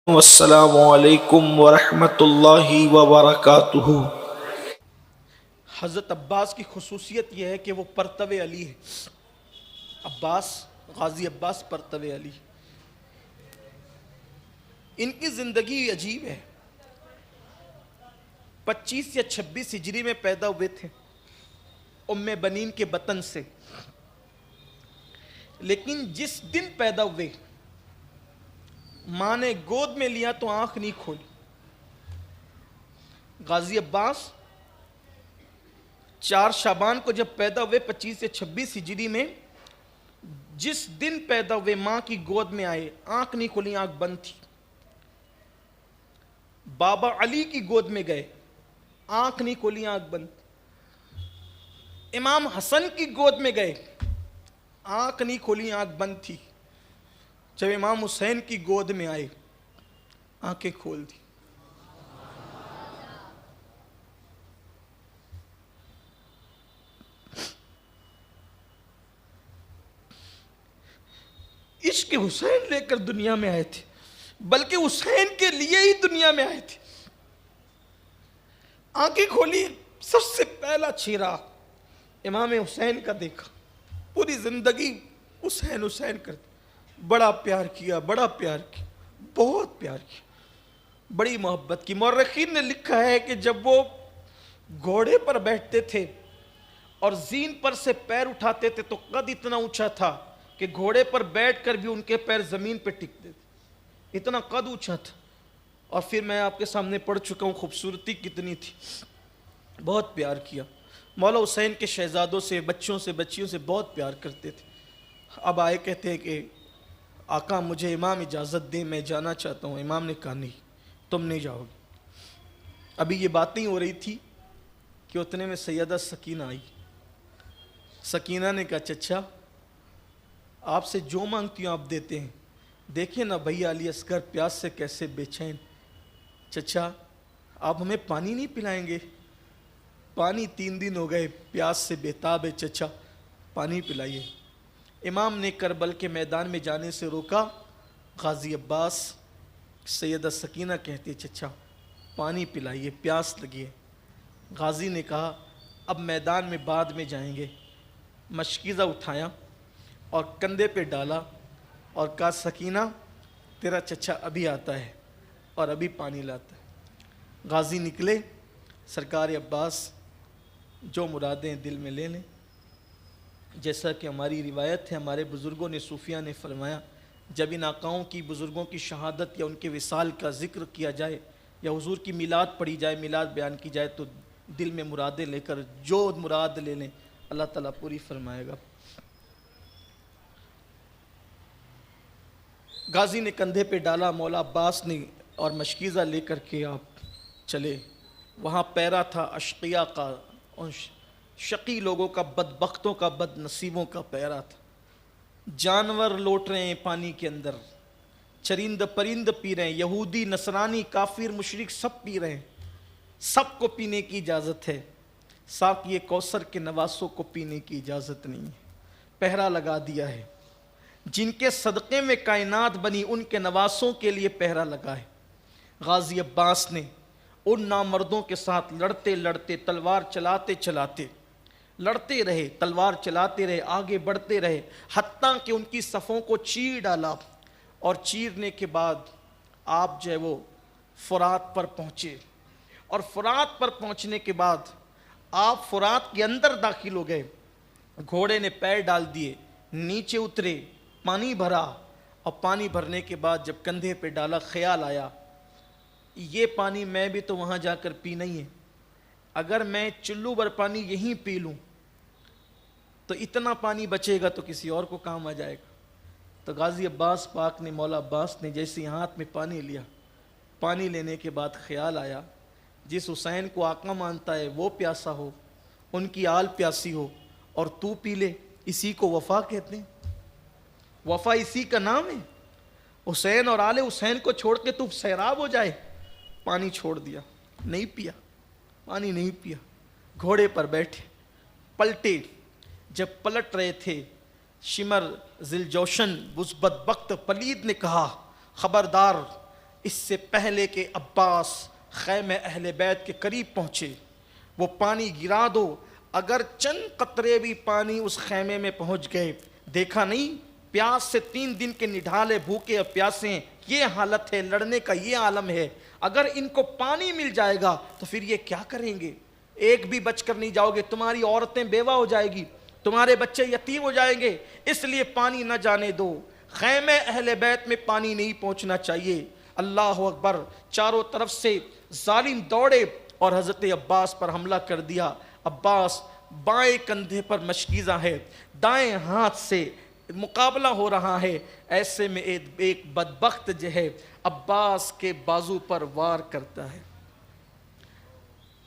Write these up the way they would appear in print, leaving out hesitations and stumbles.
السلام علیکم ورحمۃ اللہ وبرکاتہ۔ حضرت عباس کی خصوصیت یہ ہے کہ وہ پرتو علی ہے۔ عباس، غازی عباس پرتو علی۔ ان کی زندگی عجیب ہے۔ 25 یا 26 ہجری میں پیدا ہوئے تھے ام بنین کے بطن سے، لیکن جس دن پیدا ہوئے ماں نے گود میں لیا تو آنکھ نہیں کھولی۔ غازی عباس 4 شعبان کو جب پیدا ہوئے 25 سے 26 ہجری میں، جس دن پیدا ہوئے ماں کی گود میں آئے، آنکھ نہیں کھلی، آنکھ بند تھی۔ بابا علی کی گود میں گئے، آنکھ نہیں کھلی، آنکھ بند۔ امام حسن کی گود میں گئے، آنکھ نہیں کھلی، آنکھ بند تھی۔ جب امام حسین کی گود میں آئے، آنکھیں کھول دی۔ عشق حسین لے کر دنیا میں آئے تھے، بلکہ حسین کے لیے ہی دنیا میں آئے تھے۔ آنکھیں کھولی، سب سے پہلا چہرہ امام حسین کا دیکھا۔ پوری زندگی حسین حسین کرتے، بڑا پیار کیا، بڑا پیار کیا، بہت پیار کیا، بڑی محبت کی۔ مورخین نے لکھا ہے کہ جب وہ گھوڑے پر بیٹھتے تھے اور زین پر سے پیر اٹھاتے تھے تو قد اتنا اونچا تھا کہ گھوڑے پر بیٹھ کر بھی ان کے پیر زمین پہ ٹکتے تھے، اتنا قد اونچا تھا۔ اور پھر میں آپ کے سامنے پڑھ چکا ہوں خوبصورتی کتنی تھی، بہت پیار کیا۔ مولا حسین کے شہزادوں سے، بچوں سے، بچیوں سے بہت پیار کرتے تھے۔ اب آئے کہتے ہیں کہ آقا مجھے امام اجازت دیں، میں جانا چاہتا ہوں۔ امام نے کہا نہیں، تم نہیں جاؤ گے۔ ابھی یہ باتیں ہو رہی تھی کہ اتنے میں سیدہ سکینہ آئی۔ سکینہ نے کہا چچا آپ سے جو مانگتی ہوں آپ دیتے ہیں، دیکھیں نا بھیا علی اصغر پیاس سے کیسے بے چین۔ چچا آپ ہمیں پانی نہیں پلائیں گے؟ پانی 3 دن ہو گئے، پیاس سے بےتاب ہے چچا، پانی پلائیے۔ امام نے کربل کے میدان میں جانے سے روکا۔ غازی عباس، سیدہ سکینہ کہتی ہے چچا پانی پلائیے، پیاس لگی ہے۔ غازی نے کہا اب میدان میں بعد میں جائیں گے۔ مشکیزہ اٹھایا اور کندھے پہ ڈالا اور کہا سکینہ تیرا چچا ابھی آتا ہے اور ابھی پانی لاتا ہے۔ غازی نکلے۔ سرکار عباس جو مرادیں دل میں لے لیں، جیسا کہ ہماری روایت ہے، ہمارے بزرگوں نے، صوفیہ نے فرمایا جب ان آقاؤں کی، بزرگوں کی شہادت یا ان کے وصال کا ذکر کیا جائے یا حضور کی میلاد پڑھی جائے، میلاد بیان کی جائے، تو دل میں مرادیں لے کر جو مراد لے لیں اللہ تعالیٰ پوری فرمائے گا۔ غازی نے کندھے پہ ڈالا، مولا عباس نے، اور مشکیزہ لے کر کے آپ چلے۔ وہاں پیرا تھا اشقیاء کا، شقی لوگوں کا، بدبختوں کا، بد نصیبوں کا پیرا تھا۔ جانور لوٹ رہے ہیں پانی کے اندر، چرند پرند پی رہے ہیں، یہودی، نصرانی، کافر، مشرک سب پی رہے ہیں، سب کو پینے کی اجازت ہے، ساقی کوثر کے نواسوں کو پینے کی اجازت نہیں ہے۔ پہرا لگا دیا ہے، جن کے صدقے میں کائنات بنی ان کے نواسوں کے لیے پہرا لگا ہے۔ غازی عباس نے ان نامردوں کے ساتھ لڑتے لڑتے، تلوار چلاتے چلاتے لڑتے رہے، تلوار چلاتے رہے، آگے بڑھتے رہے، حتیٰ کہ ان کی صفوں کو چیر ڈالا، اور چیرنے کے بعد آپ جو ہے وہ فرات پر پہنچے، اور فرات پر پہنچنے کے بعد آپ فرات کے اندر داخل ہو گئے۔ گھوڑے نے پیر ڈال دیے، نیچے اترے، پانی بھرا، اور پانی بھرنے کے بعد جب کندھے پہ ڈالا خیال آیا یہ پانی میں بھی تو وہاں جا کر پی نہیں ہے، اگر میں چلو بھر پانی یہیں پی لوں تو اتنا پانی بچے گا تو کسی اور کو کام آ جائے گا۔ تو غازی عباس پاک نے، مولا عباس نے جیسے ہی ہاتھ میں پانی لیا، پانی لینے کے بعد خیال آیا جس حسین کو آقا مانتا ہے وہ پیاسا ہو، ان کی آل پیاسی ہو، اور تو پی لے، اسی کو وفا کہتے ہیں۔ وفا اسی کا نام ہے۔ حسین اور آل حسین کو چھوڑ کے تو سیراب ہو جائے۔ پانی چھوڑ دیا، نہیں پیا، پانی نہیں پیا۔ گھوڑے پر بیٹھے، پلٹے، جب پلٹ رہے تھے شمر ذی الجوشن اس بدبخت پلید نے کہا خبردار اس سے پہلے کہ عباس خیمہ اہل بیت کے قریب پہنچے وہ پانی گرا دو. اگر چند قطرے بھی پانی اس خیمے میں پہنچ گئے, دیکھا نہیں پیاس سے 3 دن کے نڈھالے بھوکے اور پیاسے ہیں, یہ حالت ہے, لڑنے کا یہ عالم ہے. اگر ان کو پانی مل جائے گا تو پھر یہ کیا کریں گے؟ ایک بھی بچ کر نہیں جاؤ گے, تمہاری عورتیں بیوہ ہو جائے گی, تمہارے بچے یتیم ہو جائیں گے, اس لیے پانی نہ جانے دو. خیمہ اہل بیت میں پانی نہیں پہنچنا چاہیے. اللہ اکبر. چاروں طرف سے ظالم دوڑے اور حضرت عباس پر حملہ کر دیا. عباس بائیں کندھے پر مشکیزہ ہے, دائیں ہاتھ سے مقابلہ ہو رہا ہے. ایسے میں ایک بدبخت جو ہے عباس کے بازو پر وار کرتا ہے,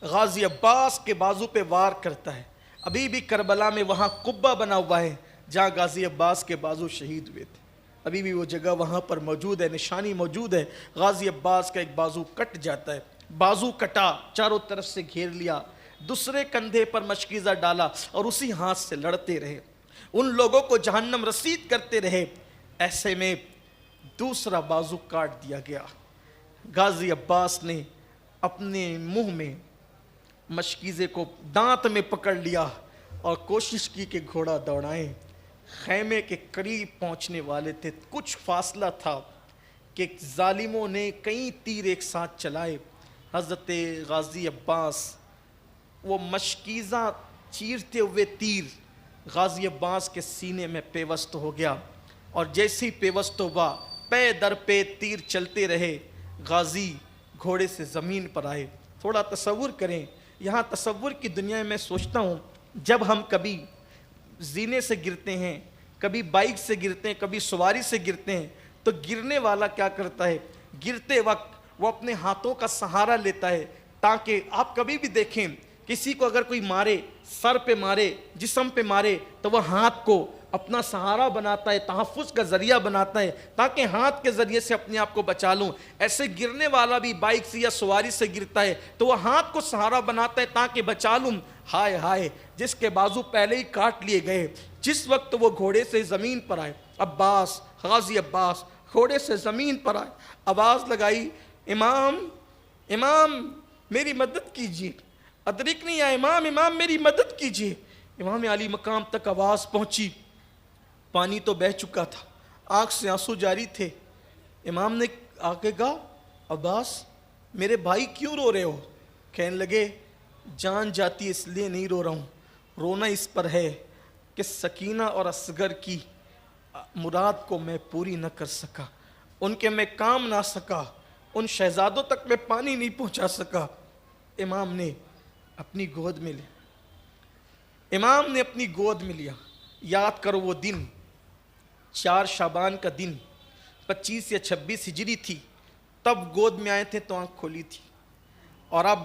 غازی عباس کے بازو پہ وار کرتا ہے. ابھی بھی کربلا میں وہاں قبہ بنا ہوا ہے جہاں غازی عباس کے بازو شہید ہوئے تھے, ابھی بھی وہ جگہ وہاں پر موجود ہے, نشانی موجود ہے. غازی عباس کا ایک بازو کٹ جاتا ہے, بازو کٹا, چاروں طرف سے گھیر لیا, دوسرے کندھے پر مشکیزہ ڈالا اور اسی ہاتھ سے لڑتے رہے, ان لوگوں کو جہنم رسید کرتے رہے. ایسے میں دوسرا بازو کاٹ دیا گیا. غازی عباس نے اپنے منہ میں مشکیزے کو دانت میں پکڑ لیا اور کوشش کی کہ گھوڑا دوڑائیں. خیمے کے قریب پہنچنے والے تھے, کچھ فاصلہ تھا کہ ظالموں نے کئی تیر ایک ساتھ چلائے. حضرت غازی عباس وہ مشکیزہ چیرتے ہوئے تیر غازی عباس کے سینے میں پیوست ہو گیا, اور جیسے ہی پیوست ہوا پے در پے تیر چلتے رہے. غازی گھوڑے سے زمین پر آئے. تھوڑا تصور کریں, یہاں تصور کی دنیا میں سوچتا ہوں, جب ہم کبھی زینے سے گرتے ہیں, کبھی بائک سے گرتے ہیں, کبھی سواری سے گرتے ہیں, تو گرنے والا کیا کرتا ہے؟ گرتے وقت وہ اپنے ہاتھوں کا سہارا لیتا ہے, تاکہ آپ کبھی بھی دیکھیں کسی کو اگر کوئی مارے, سر پہ مارے, جسم پہ مارے, تو وہ ہاتھ کو اپنا سہارا بناتا ہے, تحفظ کا ذریعہ بناتا ہے, تاکہ ہاتھ کے ذریعے سے اپنے آپ کو بچا لوں. ایسے گرنے والا بھی بائک سے یا سواری سے گرتا ہے تو وہ ہاتھ کو سہارا بناتا ہے تاکہ بچا لوں. ہائے ہائے, جس کے بازو پہلے ہی کاٹ لیے گئے. جس وقت وہ گھوڑے سے زمین پر آئے, عباس, غازی عباس گھوڑے سے زمین پر آئے, آواز لگائی, امام امام میری مدد کیجیے, ادرکنی یا امام, امام میری مدد کیجیے. امام علی مقام تک آواز پہنچی, پانی تو بہہ چکا تھا, آنکھ سے آنسو جاری تھے. امام نے آگے کہا, عباس میرے بھائی کیوں رو رہے ہو؟ کہنے لگے, جان جاتی اس لیے نہیں رو رہا ہوں, رونا اس پر ہے کہ سکینہ اور اصغر کی مراد کو میں پوری نہ کر سکا, ان کے میں کام نہ سکا, ان شہزادوں تک میں پانی نہیں پہنچا سکا. امام نے اپنی گود میں لیا, امام نے اپنی گود میں لیا. یاد کرو وہ دن 4 شعبان کا دن, 25 یا 26 ہجری تھی, تب گود میں آئے تھے تو آنکھ کھولی تھی, اور اب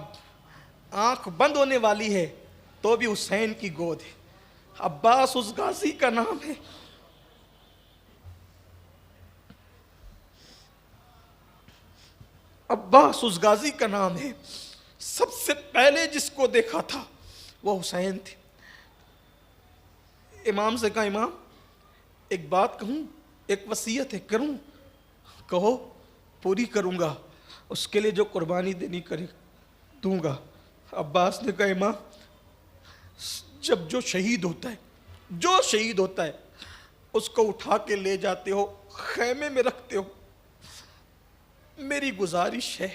آنکھ بند ہونے والی ہے تو بھی حسین کی گود ہے. عباس اس غازی کا نام ہے. عباس اس غازی کا نام ہے. سب سے پہلے جس کو دیکھا تھا وہ حسین تھے. امام سے کہا, امام ایک بات کہوں, ایک وصیت ہے, کروں؟ کہو. پوری کروں گا, اس کے لیے جو قربانی دینی کرے دوں گا. عباس نے کہا, امام جب جو شہید ہوتا ہے اس کو اٹھا کے لے جاتے ہو, خیمے میں رکھتے ہو, میری گزارش ہے,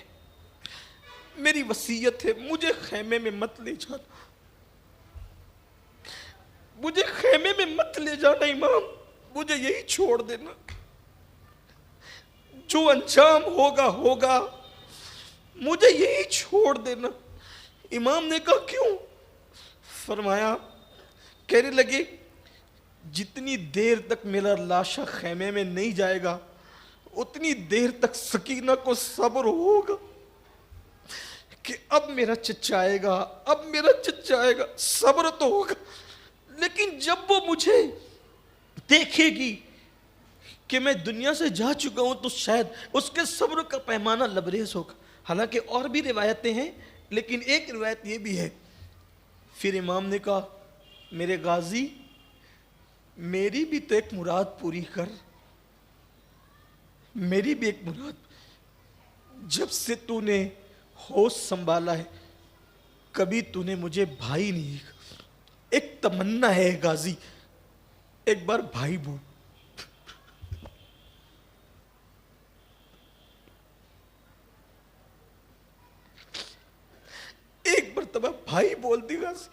میری وصیت ہے, مجھے خیمے میں مت لے جانا, مجھے خیمے میں مت لے جانا امام, مجھے یہی چھوڑ دینا, جو انجام ہوگا, مجھے یہی چھوڑ دینا. امام نے کہا, کیوں؟ فرمایا, کہنے لگے, جتنی دیر تک میرا لاشا خیمے میں نہیں جائے گا اتنی دیر تک سکینہ کو صبر ہوگا کہ اب میرا چچا آئے گا, صبر تو ہوگا, لیکن جب وہ مجھے دیکھے گی کہ میں دنیا سے جا چکا ہوں تو شاید اس کے صبر کا پیمانہ لبریز ہوگا. حالانکہ اور بھی روایتیں ہیں, لیکن ایک روایت یہ بھی ہے. پھر امام نے کہا, میرے غازی میری بھی تو ایک مراد پوری کر, میری بھی ایک مراد. جب سے تو نے ہوش سنبھالا ہے کبھی تو نے مجھے بھائی نہیں کہا۔ ایک تمنا ہے غازی، ایک بار بھائی بول۔ ایک مرتبہ بھائی بول دی غازی۔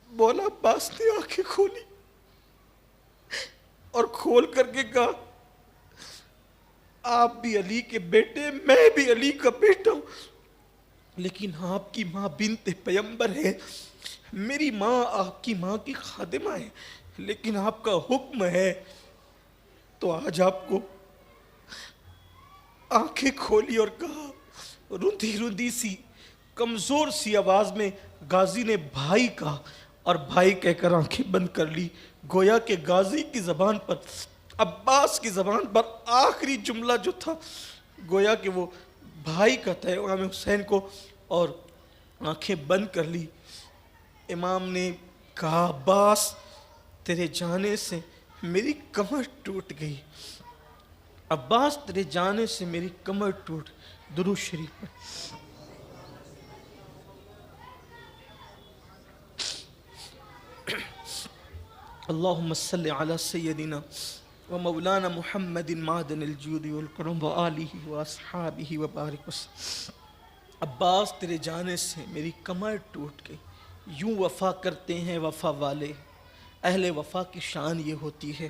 مولا عباس نے آنکھیں کھولی اور کھول کر کے کہا آپ بھی علی کے بیٹے، میں بھی علی کا بیٹا ہوں، لیکن آپ کی ماں بنت پیغمبر ہے، میری ماں آپ کی ماں کی خادمہ ہے، لیکن آپ کا حکم ہے تو آج آپ کو آنکھیں کھولی اور کہا۔ رندی رندی سی کمزور سی آواز میں غازی نے بھائی کہا اور بھائی کہہ کر آنکھیں بند کر لی۔ گویا کہ غازی کی زبان پر، عباس کی زبان پر آخری جملہ جو تھا گویا کہ وہ بھائی کا تھا امام حسین کو، اور آنکھیں بند کر لی۔ امام نے کہا عباس تیرے جانے سے میری کمر ٹوٹ گئی، عباس تیرے جانے سے میری کمر ٹوٹ۔ درود شریف میں اللہم صلی علی سیدنا و مولانا محمد معدن الجود والکرم و آلہ و اصحابہ و بارک وسلم۔ عباس تیرے جانے سے میری کمر ٹوٹ گئی۔ یوں وفا کرتے ہیں وفا والے، اہل وفا کی شان یہ ہوتی ہے۔